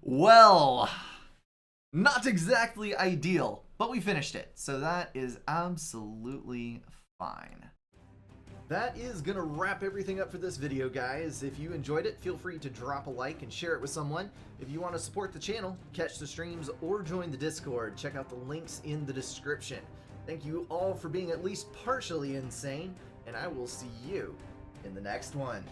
Well, not exactly ideal, but we finished it. So that is absolutely fine. That is going to wrap everything up for this video, guys. If you enjoyed it, feel free to drop a like and share it with someone. If you want to support the channel, catch the streams, or join the Discord, check out the links in the description. Thank you all for being at least partially insane, and I will see you in the next one.